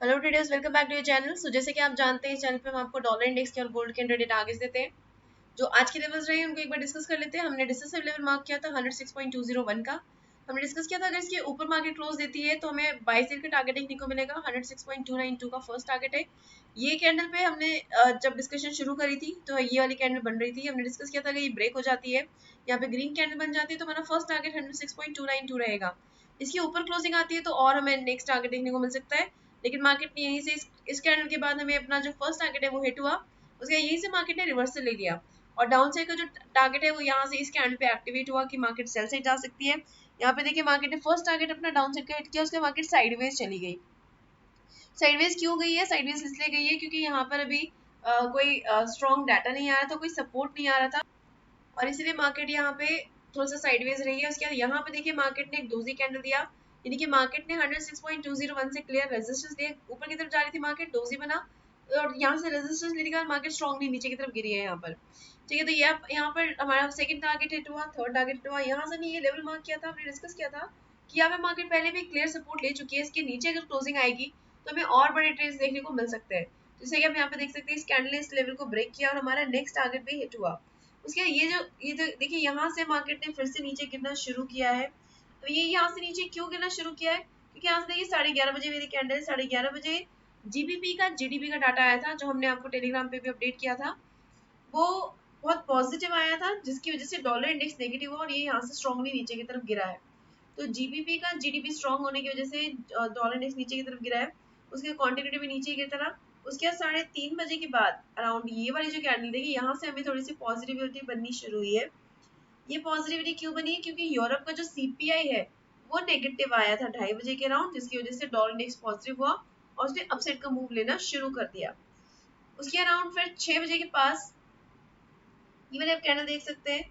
Hello traders, welcome back to your channel. जैसे कि आप जानते हैं, इस चैनल पे हम आपको डॉलर इंडेक्स के और गोल्ड के इंट्राडे टारगेट्स देते हैं। जो आज के लेवल्स रहे हैं उनको एक बार डिस्कस कर लेते हैं। हमने डिस्कसिव लेवल मार्क किया था 106.201 का। हमने डिस्कस किया था अगर इसके ऊपर मार्केट क्लोज देती है तो हमें 22 दिन का टारगेट देखने को मिलेगा। 106.292 का फर्स्ट टारगेट है। ये कैंडल पे हमने जब डिस्कशन शुरू करी थी तो ये वाली कैंडल बन रही थी। हमने डिस्कस किया था कि ये ब्रेक हो जाती है, यहाँ पे ग्रीन कैंडल बन जाती है, तो हमारा फर्स्ट टारगेट 106.292 रहेगा। इसके ऊपर क्लोजिंग आती है तो और हमें नेक्स्ट टारगेट देखने को मिल सकता है। लेकिन मार्केट ने यहीं से इस कैंडल के बाद हमें अपना जो फर्स्ट टारगेट है वो हिट हुआ। उसके यहीं से मार्केट ने रिवर्सल ले लिया और डाउन साइड का जो टारगेट है वो यहाँ से इस कैंडल पे एक्टिवेट हुआ कि मार्केट सेल साइड जा सकती है। यहाँ पे देखिए मार्केट ने फर्स्ट टारगेट अपना डाउन साइड का हिट किया, उसके मार्केट साइडवेज चली गई। साइडवेज क्यों गई है? साइडवेज इसलिए गई है क्योंकि यहाँ पर अभी कोई स्ट्रॉन्ग डाटा नहीं आ रहा था, कोई सपोर्ट नहीं आ रहा था और इसीलिए मार्केट यहाँ पे थोड़ा सा साइडवेज रही है। उसके बाद यहाँ पे देखिए मार्केट ने एक डोजी कैंडल दिया, यानी कि मार्केट ने 106.201 से क्लियर रेजिस्टेंस लिए, ऊपर की तरफ जा रही थी मार्केट, डोजी बना और यहाँ से रेजिस्टेंस लेने के बाद मार्केट स्ट्रांगली नीचे की तरफ गिरी है यहाँ पर। ठीक है, तो ये यहाँ पर हमारा सेकंड टारगेट हिट हुआ, थर्ड टारगेट हिट हुआ। यहाँ से नहीं, ये लेवल मार्क किया था, हमने डिस्कस किया था कि यहाँ पे मार्केट पहले भी क्लियर सपोर्ट ले चुकी है। इसके नीचे अगर क्लोजिंग आएगी तो हमें और बड़े ट्रेड्स देखने को मिल सकते हैं। जैसे कि हम यहाँ पे देख सकते हैं, इस कैंडल ने इस लेवल को ब्रेक किया और हमारा नेक्स्ट टारगेट भी हिट हुआ। उसके ये जो देखिए यहाँ से मार्केट ने फिर से नीचे गिरना शुरू किया है। तो ये यहाँ से नीचे क्यों गिरना शुरू किया है? क्योंकि यहाँ से देखिए 11:30 बजे मेरी कैंडल, 11:30 बजे जीबीपी का जीडीपी का डाटा आया था, जो हमने आपको टेलीग्राम पे भी अपडेट किया था। वो बहुत पॉजिटिव आया था, जिसकी वजह से डॉलर इंडेक्स नेगेटिव हुआ और ये यहाँ से स्ट्रांगली नीचे की तरफ गिरा है। तो जीबीपी का जीडीपी स्ट्रांग होने की वजह से डॉलर इंडेक्स नीचे की तरफ गिरा है, उसके क्वांटिटी भी नीचे गिरता रहा। उसके बाद 3:30 बजे के बाद अराउंड ये वाली जो कैंडल देखिए, यहाँ से हमें थोड़ी सी पॉजिटिविटी बननी शुरू हुई है। ये पॉजिटिविटी क्यों बनी है? क्योंकि यूरोप का जो सीपीआई है वो नेगेटिव आया था 2:30 बजे के अराउंड, जिसकी वजह से डॉलर इंडेक्स पॉजिटिव हुआ और उसने अपसाइड का मूव लेना शुरू कर दिया। उसके अराउंड फिर 6 बजे के पास ये वाले आप कैंडल देख सकते हैं,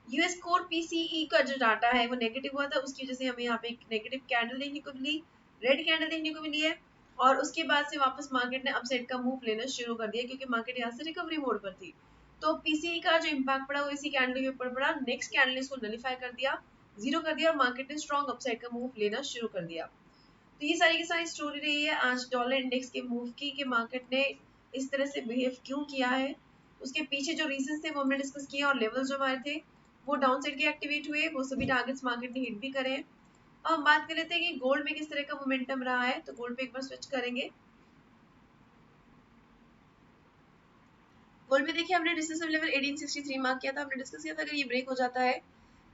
यूएस कोर पीसीई का जो डाटा है वो नेगेटिव हुआ था, उसकी वजह से हमें यहाँ पे एक नेगेटिव कैंडल देखने को मिली, रेड कैंडल देखने को मिली है। और उसके बाद से वापस मार्केट ने अपसाइड का मूव लेना शुरू कर दिया, क्योंकि मार्केट यहाँ से रिकवरी मोड पर थी। तो पीसीई का जो इम्पैक्ट पड़ा वो इसी कैंडल के ऊपर पड़ा। नेक्स्ट कैंडल ने इसको नलीफाई कर दिया, जीरो कर दिया और मार्केट ने स्ट्रॉन्ग अपसाइड का मूव लेना शुरू कर दिया। तो ये सारी की सारी स्टोरी रही है आज डॉलर इंडेक्स के मूव की, कि मार्केट ने इस तरह से बिहेव क्यों किया है। उसके पीछे जो रीजन थे वो हमने डिस्कस किया और लेवल्स जो हमारे थे वो डाउन साइड के एक्टिवेट हुए, वो सभी टारगेट्स मार्केट ने हिट भी करे। अब हम बात कर लेते हैं कि गोल्ड में किस तरह का मोमेंटम रहा है। तो गोल्ड पे एक बार स्विच करेंगे। गोल्ड में देखिए हमने डिस्कसिव लेवल 1863 मार्क किया था। हमने डिस्कस किया था अगर ये ब्रेक हो जाता है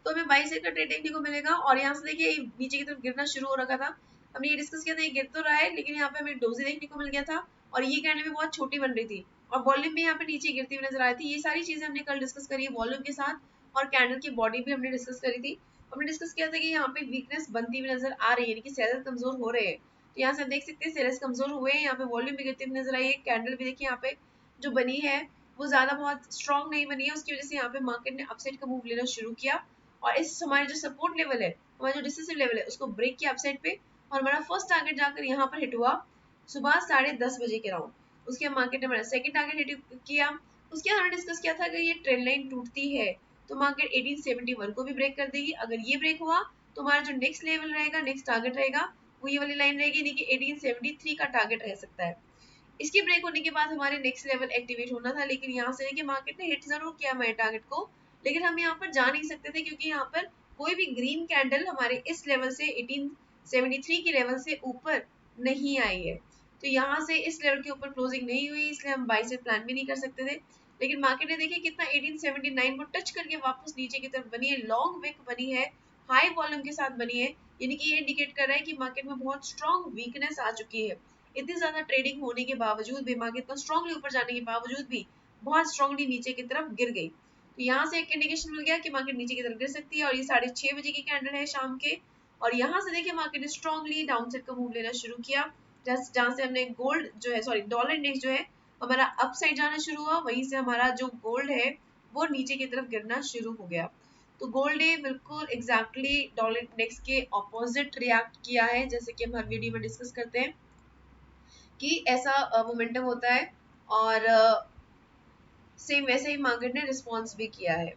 तो हमें 22 का ट्रेड देखने को मिलेगा और यहाँ से देखिए नीचे की तरफ गिरना शुरू हो रखा था। हमने ये डिस्कस किया था ये गिर तो रहा है, लेकिन यहाँ पे हमें डोजी देखने को मिल गया था और ये कैंडल भी बहुत छोटी बन रही थी और वॉल्यूम भी यहाँ पे नीचे गिरती हुई नजर आ रही थी। ये सारी चीजें हमने कल डिस्कस करी है वॉल्यूम के साथ और कैंडल की बॉडी भी हमने डिस्कस करी थी। हमने डिस्कस किया था कि यहाँ पे वीकनेस बनती हुई नजर आ रही है, यानी कि सेलर्स कमजोर हो रहे हैं। तो यहाँ से आप देख सकते हैं सेलर्स कमजोर हुए हैं, यहाँ पे वॉल्यूम भी गिरती हुई नजर आई है। कैंडल भी देखिए यहाँ पे जो बनी है वो ज्यादा बहुत स्ट्रॉन्ग नहीं बनी है, उसकी वजह से यहाँ पे मार्केट ने अपसाइड का मूव लेना शुरू किया और इस हमारे जो सपोर्ट लेवल है, हमारा जो डिसिसिव लेवल है, उसको ब्रेक किया अपसाइड पे और हमारा फर्स्ट टारगेट जाकर यहाँ पर हिट हुआ सुबह 10:30 बजे के राउंड। उसके बाद मार्केट ने हमारा सेकंड टारगेट हिट किया। उसके बाद हमने डिस्कस किया था अगर ये ट्रेंड लाइन टूटती है तो मार्केट 1871 को भी ब्रेक कर देगी। अगर ये ब्रेक हुआ तो हमारा जो नेक्स्ट लेवल रहेगा, नेक्स्ट टारगेट रहेगा, वो ये वाली लाइन रहेगी, यानी कि 1873 का टारगेट रह सकता है। इसके ब्रेक होने के बाद हमारे नेक्स्ट लेवल एक्टिवेट होना था, लेकिन यहाँ से देखिए मार्केट ने हिट जरूर किया हमारे टारगेट को, लेकिन हम यहाँ पर जा नहीं सकते थे क्योंकि यहाँ पर कोई भी ग्रीन कैंडल हमारे इस लेवल से 1873 के लेवल से ऊपर नहीं आई है। तो यहाँ से इस लेवल के ऊपर क्लोजिंग नहीं हुई, इसलिए हम बाई से प्लान भी नहीं कर सकते थे। लेकिन मार्केट ने देखिए कितना 1879 को टच करके वापस नीचे की तरफ बनी है, लॉन्ग विक बनी है, हाई वॉल्यूम के साथ बनी है, यानी कि ये इंडिकेट कर रहा है कि मार्केट में बहुत स्ट्रॉन्ग वीकनेस आ चुकी है। इतनी ज्यादा ट्रेडिंग होने के बावजूद भी, मार्केट इतना स्ट्रांगली ऊपर जाने के बावजूद भी बहुत स्ट्रांगली नीचे की तरफ गिर गई। तो यहाँ से एक इंडिकेशन मिल गया कि मार्केट नीचे की तरफ गिर सकती है और ये 6:30 बजे की कैंडल है शाम के। और यहाँ से देखिए मार्केट ने स्ट्रांगली डाउन साइड का मूव लेना शुरू किया, जहाँ से हमने गोल्ड जो है, सॉरी डॉलर इंडेक्स जो है हमारा अप साइड जाना शुरू हुआ, वहीं से हमारा जो गोल्ड है वो नीचे की तरफ गिरना शुरू हो गया। तो गोल्ड ने बिल्कुल एग्जैक्टली डॉलर इंडेक्स के ऑपोजिट रिएक्ट किया है, जैसे कि हम हर वीडियो में डिस्कस करते हैं कि ऐसा मोमेंटम होता है और सेम वैसे ही मार्केट ने रिस्पॉन्स भी किया है।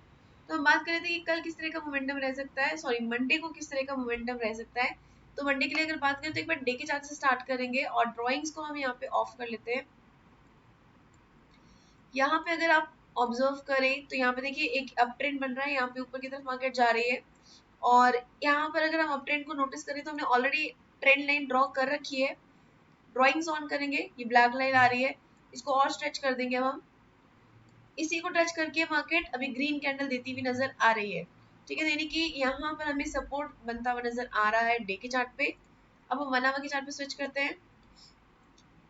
तो हम बात कर रहे थे कि कल किस तरह का मोमेंटम रह सकता है, सॉरी मंडे को किस तरह का मोमेंटम रह सकता है। तो मंडे के लिए अगर बात करें तो एक बार डे के चार्ट से स्टार्ट करेंगे और ड्रॉइंग्स को हम यहाँ पे ऑफ कर लेते हैं। यहाँ पे अगर आप ऑब्जर्व करें तो यहाँ पे देखिए एक अप ट्रेंड बन रहा है, यहाँ पे ऊपर की तरफ मार्केट जा रही है। और यहाँ पर अगर हम अप ट्रेंड को नोटिस करें तो हमने ऑलरेडी ट्रेंड लाइन ड्रॉ कर रखी है। ड्रॉइंग्स ऑन करेंगे, ये ब्लैक लाइन आ रही है, इसको और स्ट्रेच कर देंगे हम। इसी को टच करके मार्केट अभी ग्रीन कैंडल देती हुई नजर आ रही है, ठीक है। यानी कि यहाँ पर हमें सपोर्ट बनता हुआ नजर आ रहा है डे के चार्ट पे। अब हम 1 आवर के चार्ट पे स्विच करते हैं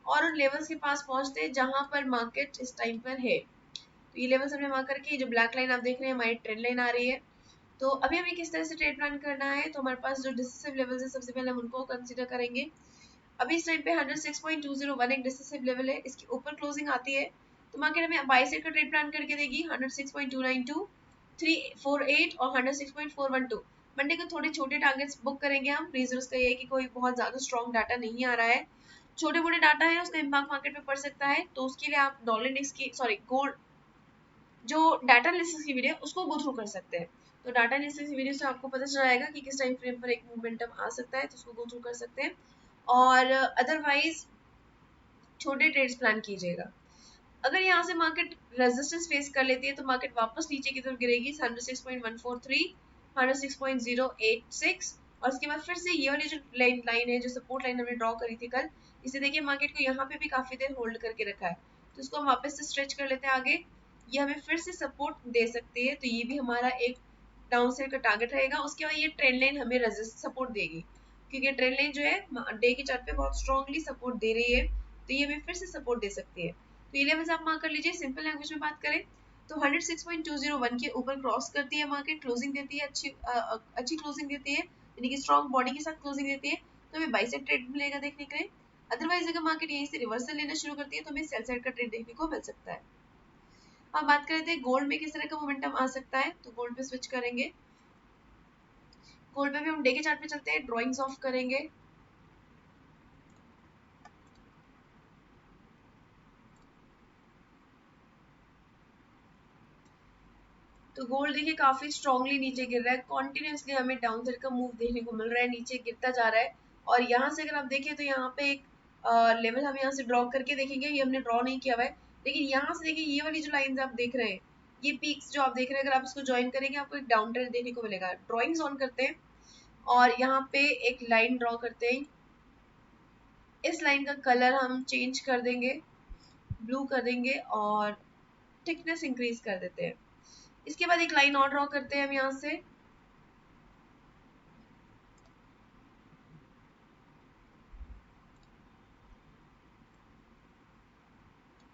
और उन लेवल्स के पास पहुंचते हैं जहां पर मार्केट इस टाइम पर है। तो ये लेवल्स हमने मार्क करके, जो ब्लैक लाइन आप देख रहे हैं हमारी ट्रेंड लाइन आ रही है। तो अभी हमें किस तरह से ट्रेड प्लान करना है, तो हमारे पास जो डिसिसिव लेवल्स है सबसे पहले हम उनको कंसीडर करेंगे। अभी इस टाइम पे 106.201 एक डिसिसिव लेवल है, इसके ऊपर क्लोजिंग आती है तो मार्केट हमें बाय साइड का ट्रेड प्लान करके देगी 106.292, 348 और 106.412। मंडे को थोड़े छोटे टारगेट्स बुक करेंगे हम। रीजन उसका ये है कि कोई बहुत ज्यादा स्ट्रॉन्ग डाटा नहीं आ रहा है, छोटे मोटे डाटा है, उसका इम्पैक्ट मार्केट पे पड़ सकता है। तो उसके लिए आप डॉलर इंडेक्स की गोल्ड जो डाटा एनालिसिस की वीडियो उसको गो थ्रू कर सकते हैं। तो डाटा एनालिसिस की वीडियो से आपको पता चल जाएगा कि किस टाइम फ्रेम पर एक मोमेंटम आ सकता है, तो उसको गो थ्रू कर सकते हैं। और अदरवाइज छोटे ट्रेड्स प्लान कीजिएगा। अगर यहाँ से मार्केट रेजिस्टेंस फेस कर लेती है तो मार्केट वापस नीचे की तरफ गिरेगी 106.143, 106.086 और उसके बाद फिर से ये वाली जो लाइन है, जो सपोर्ट लाइन हमने ड्रॉ करी थी कल, इसे देखिए मार्केट को यहाँ पे भी काफी देर होल्ड करके रखा है। तो इसको हम वापस से स्ट्रेच कर लेते हैं आगे, ये हमें फिर से सपोर्ट दे सकती है। तो ये भी हमारा एक डाउन साइड का टारगेट रहेगा। उसके बाद ये ट्रेंड लाइन हमें रेजिस्ट सपोर्ट देगी, क्योंकि ट्रेंड लाइन जो है डे के चार्ट पे बहुत स्ट्रांगली सपोर्ट दे रही है, तो ये हमें फिर से सपोर्ट दे सकती है। तो ये लेवल्स आप मार्क कर लीजिए। सिंपल लैंग्वेज में बात करें तो 106.201 के ऊपर क्रॉस करती है मार्केट, क्लोजिंग देती है, अच्छी क्लोजिंग देती है, यानी कि स्ट्रॉन्ग बॉडी के साथ क्लोजिंग देती है, तो हमें बाई साइड ट्रेड मिलेगा देखने के लिए। अदरवाइज अगर मार्केट यहीं से रिवर्सल लेना शुरू करती है तो हमें सेल साइड का ट्रेड देखने को मिल सकता है। अब बात कर रहे थे गोल्ड में किस तरह का मोमेंटम आ सकता है, तो गोल्ड पे स्विच करेंगे। गोल्ड पे भी हम डे के चार्ट पे चलते हैं, ड्रॉइंग्स ऑफ करेंगे। तो गोल्ड देखिए काफी स्ट्रांगली नीचे गिर रहा है, कॉन्टिन्यूसली हमें डाउन साइड का मूव देखने को मिल रहा है, नीचे गिरता जा रहा है। और यहाँ से अगर आप देखें तो यहाँ पे एक लेवल हम यहाँ से ड्रॉ करके देखेंगे, ये हमने ड्रॉ नहीं किया हुआ है, लेकिन यहाँ से देखिए ये वाली जो लाइंस आप देख रहे हैं, ये पीक्स जो आप देख रहे हैं, अगर आप इसको ज्वाइन करेंगे आपको एक डाउन ट्रेंड देखने को मिलेगा। ड्रॉइंग्स ऑन करते हैं और यहाँ पे एक लाइन ड्रॉ करते हैं। इस लाइन का कलर हम चेंज कर देंगे, ब्लू कर देंगे और थिकनेस इंक्रीज कर देते हैं। इसके बाद एक लाइन और ड्रॉ करते हैं हम यहाँ से,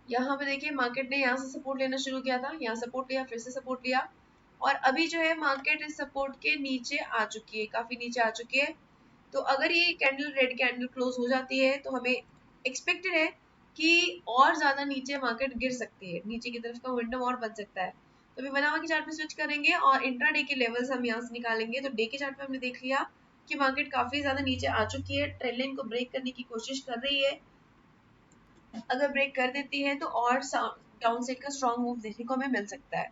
यहाँ पे देखिए मार्केट ने यहाँ से सपोर्ट लेना शुरू किया था, यहाँ सपोर्ट लिया, फिर से सपोर्ट लिया और अभी जो है मार्केट इस सपोर्ट के नीचे आ चुकी है, काफी नीचे आ चुकी है। तो अगर ये कैंडल रेड कैंडल क्लोज हो जाती है तो हमें एक्सपेक्टेड है कि और ज्यादा नीचे मार्केट गिर सकती है, नीचे की तरफ का मोमेंटम और बन सकता है। तो अभी 1 आवर के चार्ट पे स्विच करेंगे और इंट्राडे के लेवल्स हम यहाँ से निकालेंगे। तो डे के चार्ट पे हमने देख लिया कि मार्केट काफी ज्यादा नीचे आ चुकी है, ट्रेंड लाइन को ब्रेक करने की कोशिश कर रही है। अगर ब्रेक कर देती है तो और डाउन साइड का स्ट्रॉन्ग मूव देखने को हमें मिल सकता है।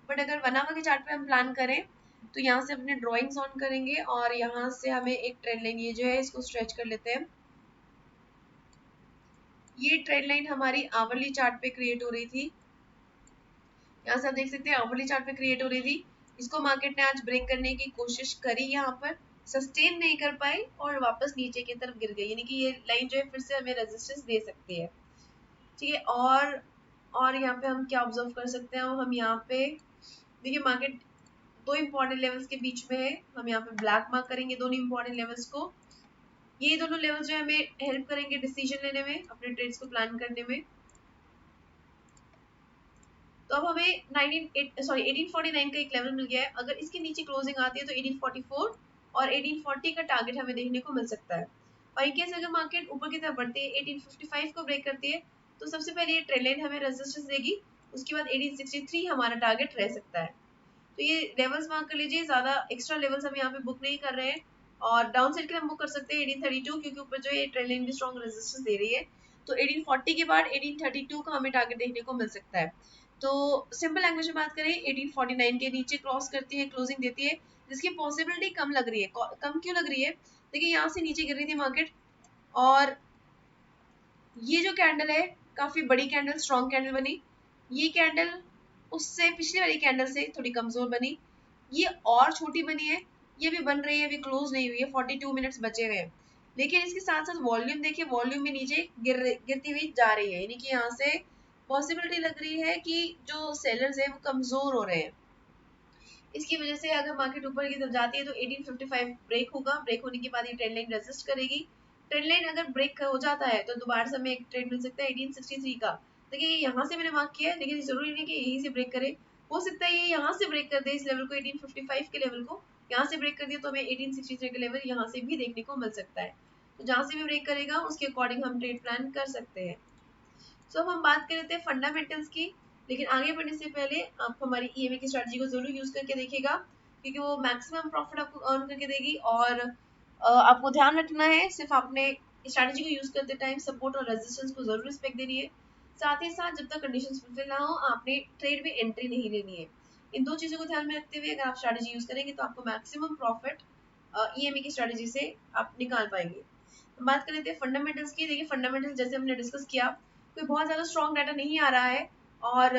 बट अगर 1 आवर के चार्ट पे हम प्लान करें तो यहाँ से अपने ड्रॉइंग्स ऑन करेंगे और यहाँ से हमें एक ट्रेंड लाइन ये जो है इसको स्ट्रेच कर लेते हैं। ये ट्रेंड लाइन हमारी आवरली चार्ट पे क्रिएट हो रही थी, यहाँ से आप देख सकते हैं आवरली चार्ट पे क्रिएट हो रही थी। इसको मार्केट ने आज ब्रेक करने की कोशिश करी, यहाँ पर सस्टेन नहीं कर पाई और वापस नीचे की तरफ गिर गई, यानी कि ये लाइन जो है फिर से हमें रेजिस्टेंस दे सकती है, ठीक है। और यहाँ पे हम क्या ऑब्जर्व कर सकते हैं, हम यहाँ पे देखिए मार्केट दो इंपॉर्टेंट लेवल्स के बीच में है, हम यहाँ पे ब्लैक मार्क करेंगे दोनों इंपॉर्टेंट लेवल्स को। ये दोनों लेवल्स जो है हमें हेल्प करेंगे डिसीजन लेने में, अपने ट्रेड्स को प्लान करने में। तो अब हमें 1849 का एक लेवल मिल गया है, अगर इसके नीचे क्लोजिंग आती है तो 1844 और 1840 का टारगेट हमें देखने को मिल सकता है। और इनकेस अगर मार्केट ऊपर की तरफ बढ़ती है 1855 को ब्रेक करती है तो सबसे पहले ये ट्रेंड लाइन हमें रेजिस्टेंस देगी, उसके बाद 1863 हमारा टारगेट रह सकता है। तो ये लेवल्स मार्क कर लीजिए, ज्यादा एक्स्ट्रा लेवल्स हम यहाँ पे बुक नहीं कर रहे हैं। और डाउन साइड के हम बुक कर सकते हैं 1832, क्योंकि ऊपर जो है ट्रेंड लाइन भी स्ट्रॉन्ग रेजिस्टेंस दे रही है। तो 1840 के बाद 1832 का हमें टारगेट देखने को मिल सकता है। तो सिंपल लैंग्वेज में बात करें 1849 के नीचे क्रॉस करती है, क्लोजिंग देती है, जिसकी पॉसिबिलिटी कम लग रही है। कम क्यों लग रही है, देखिए यहाँ से नीचे गिर रही थी मार्केट, और ये जो कैंडल है काफी बड़ी कैंडल, स्ट्रॉन्ग कैंडल बनी। ये कैंडल उससे पिछली वाली कैंडल से थोड़ी कमजोर बनी, ये और छोटी बनी है, ये भी बन रही है, अभी क्लोज नहीं हुई है, 42 मिनट्स बचे हुए हैं। लेकिन इसके साथ साथ वॉल्यूम देखिए, वॉल्यूम भी नीचे गिरती हुई जा रही है, यानी कि यहाँ से पॉसिबिलिटी लग रही है कि जो सेलर्स है वो कमजोर हो रहे हैं। इसकी वजह से अगर मार्केट ऊपर की तरफ जाती है तो 1855 ब्रेक होगा, ब्रेक होने के बाद ये ट्रेंड लाइन रेजिस्ट करेगी। ट्रेंड लाइन अगर ब्रेक हो जाता है तो दोबारा से हमें एक ट्रेड मिल सकता है 1863 का। देखिए यहाँ से मैंने मार्क किया है, लेकिन जरूरी नहीं कि यहीं से ब्रेक करे, हो सकता है ये यहाँ से ब्रेक कर दे इस लेवल को, 1855 के लेवल को यहाँ से ब्रेक कर दिया तो हमें 1863 का लेवल यहाँ से भी देखने को मिल सकता है। तो जहाँ से भी ब्रेक करेगा उसके अकॉर्डिंग हम ट्रेड प्लान कर सकते हैं। सो अब हम बात कर लेते हैं फंडामेंटल्स की, लेकिन आगे बढ़ने से पहले आप हमारी ईएमए की स्ट्रेटजी को जरूर यूज करके देखिएगा, क्योंकि वो मैक्सिमम प्रॉफिट आपको अर्न करके देगी। और आपको ध्यान रखना है सिर्फ आपने स्ट्रेटजी को यूज करते टाइम सपोर्ट और रेजिस्टेंस को जरूर रिस्पेक्ट देनी है। साथ ही साथ जब तक कंडीशंस फुलफिल ना हो आपने ट्रेड में एंट्री नहीं लेनी है। इन दो चीजों को ध्यान में रखते हुए अगर आप स्ट्रेटजी यूज करेंगे तो आपको मैक्सिमम प्रॉफिट ईएमए की स्ट्रेटजी से आप निकाल पाएंगे। बात कर लेते हैं फंडामेंटल्स की। देखिए फंडामेंटल्स जैसे हमने डिस्कस किया, कोई बहुत ज्यादा स्ट्रॉन्ग डाटा नहीं आ रहा है, और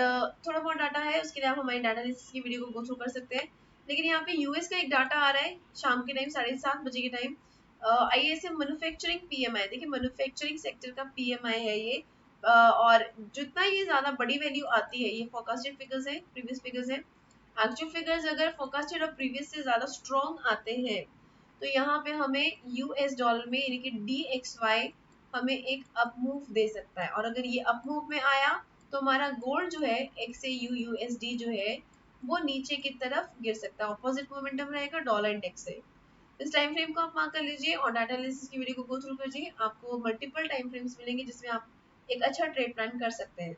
थोड़ा बहुत डाटा है, उसके लिए आप हमारी डाटा एनालिसिस की वीडियो को गो थ्रू कर सकते हैं। लेकिन यहाँ पे यूएस का एक डाटा आ रहा है शाम के टाइम 7:30 बजे के टाइम, आईएसएम मैन्युफैक्चरिंग पीएमआई। देखिए मैन्युफैक्चरिंग सेक्टर का पीएमआई है ये, और जितना ये ज्यादा बड़ी वैल्यू आती है, ये फोरकास्टेड फिगर्स है, प्रीवियस फिगर्स है। एक्चुअल फिगर्स अगर फोरकास्टेड और प्रीवियस से ज्यादा स्ट्रॉन्ग आते हैं तो यहाँ पे हमें यूएस डॉलर में यानी कि DXY हमें एक अप मूव दे सकता है, और अगर ये अप मूव में आया तो हमारा गोल्ड जो है XAU USD जो है वो नीचे की तरफ गिर सकता है, ऑपोजिट मोमेंटम रहेगा डॉलर इंडेक्स से। इस टाइम फ्रेम को आप मार्क कर लीजिए और डाटा एनालिसिस की वीडियो को गो थ्रू कीजिए, आपको मल्टीपल टाइम फ्रेम्स मिलेंगे जिसमें आप एक अच्छा ट्रेड प्लान कर सकते हैं।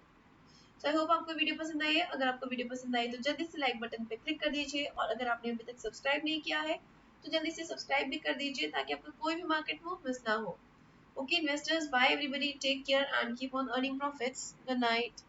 सो आई होप आपको वीडियो पसंद आई है। अगर आपको वीडियो पसंद आई तो जल्दी से लाइक बटन पे क्लिक कर दीजिए, और अगर आपने अभी तक सब्सक्राइब नहीं किया है तो जल्दी से सब्सक्राइब भी कर दीजिए ताकि आपको कोई भी मार्केट मूव मिस ना हो। Okay investors, bye everybody, take care and keep on earning profits. Good night.